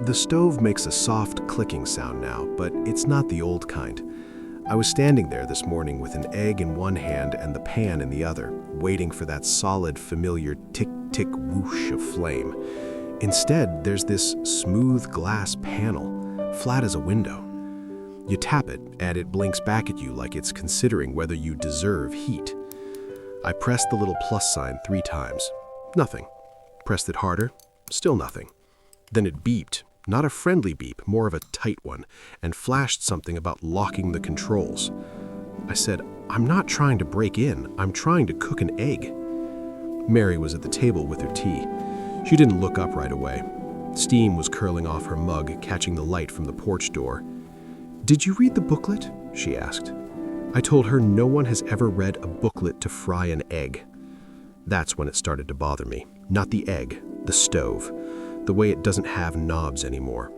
The stove makes a soft clicking sound now, but it's not the old kind. I was standing there this morning with an egg in one hand and the pan in the other, waiting for that solid, familiar tick-tick whoosh of flame. Instead, there's this smooth glass panel, flat as a window. You tap it, and it blinks back at you like it's considering whether you deserve heat. I pressed the little plus sign 3 times. Nothing. Pressed it harder. Still nothing. Then it beeped. Not a friendly beep, more of a tight one, and flashed something about locking the controls. I said, "I'm not trying to break in. I'm trying to cook an egg." Mary was at the table with her tea. She didn't look up right away. Steam was curling off her mug, catching the light from the porch door. "Did you read the booklet?" she asked. I told her no one has ever read a booklet to fry an egg. That's when it started to bother me. Not the egg, the stove. The way it doesn't have knobs anymore.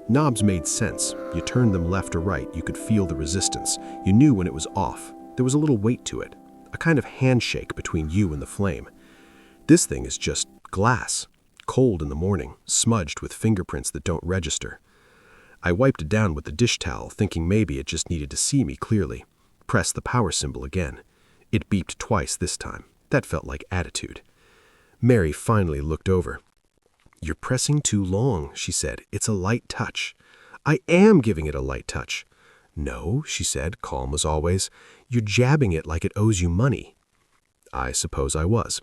Knobs made sense. You turned them left or right, you could feel the resistance. You knew when it was off. There was a little weight to it, a kind of handshake between you and the flame. This thing is just glass, cold in the morning, smudged with fingerprints that don't register. I wiped it down with the dish towel, thinking maybe it just needed to see me clearly. Pressed the power symbol again. It beeped twice this time. That felt like attitude. Mary finally looked over. "You're pressing too long," she said. "It's a light touch." "I am giving it a light touch." "No," she said, calm as always. "You're jabbing it like it owes you money." I suppose I was.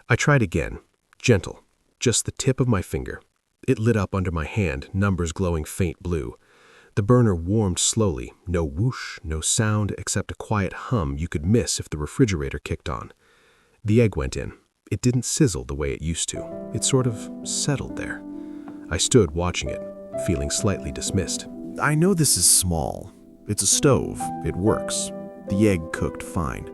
I tried again. Gentle. Just the tip of my finger. It lit up under my hand, numbers glowing faint blue. The burner warmed slowly. No whoosh, no sound except a quiet hum you could miss if the refrigerator kicked on. The egg went in. It didn't sizzle the way it used to. It sort of settled there. I stood watching it, feeling slightly dismissed. I know this is small. It's a stove. It works. The egg cooked fine.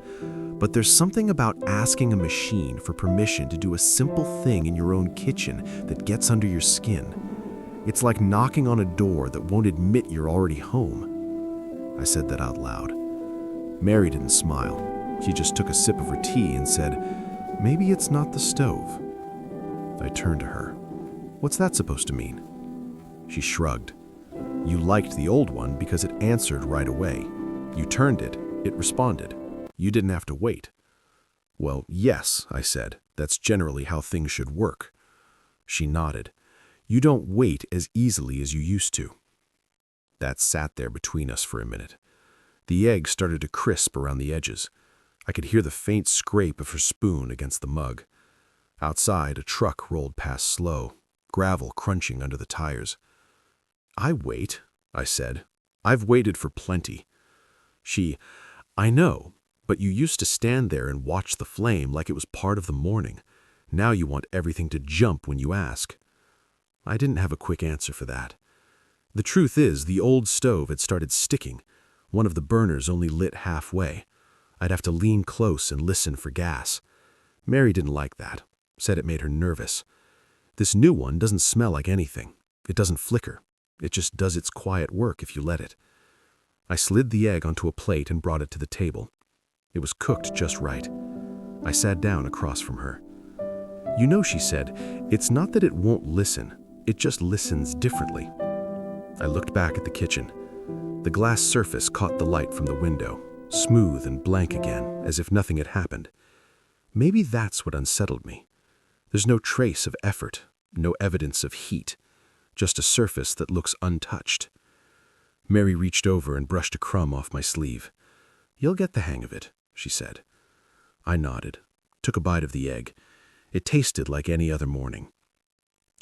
But there's something about asking a machine for permission to do a simple thing in your own kitchen that gets under your skin. It's like knocking on a door that won't admit you're already home. I said that out loud. Mary didn't smile. She just took a sip of her tea and said, "Maybe it's not the stove." I turned to her. "What's that supposed to mean?" She shrugged. "You liked the old one because it answered right away. You turned it, it responded. You didn't have to wait." "Well, yes," I said. "That's generally how things should work." She nodded. "You don't wait as easily as you used to." That sat there between us for a minute. The egg started to crisp around the edges. I could hear the faint scrape of her spoon against the mug. Outside, a truck rolled past slow, gravel crunching under the tires. "I wait," I said. "I've waited for plenty." "I know, but you used to stand there and watch the flame like it was part of the morning. Now you want everything to jump when you ask." I didn't have a quick answer for that. The truth is, the old stove had started sticking. One of the burners only lit halfway. I'd have to lean close and listen for gas. Mary didn't like that, said it made her nervous. This new one doesn't smell like anything. It doesn't flicker. It just does its quiet work if you let it. I slid the egg onto a plate and brought it to the table. It was cooked just right. I sat down across from her. "You know," she said, "it's not that it won't listen. It just listens differently." I looked back at the kitchen. The glass surface caught the light from the window, smooth and blank again, as if nothing had happened. Maybe that's what unsettled me. There's no trace of effort, no evidence of heat, just a surface that looks untouched. Mary reached over and brushed a crumb off my sleeve. "You'll get the hang of it," she said. I nodded, took a bite of the egg. It tasted like any other morning.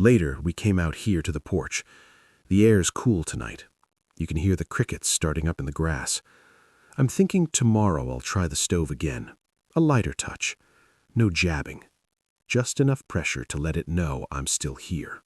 Later, we came out here to the porch. The air's cool tonight. You can hear the crickets starting up in the grass. I'm thinking tomorrow I'll try the stove again. A lighter touch. No jabbing. Just enough pressure to let it know I'm still here.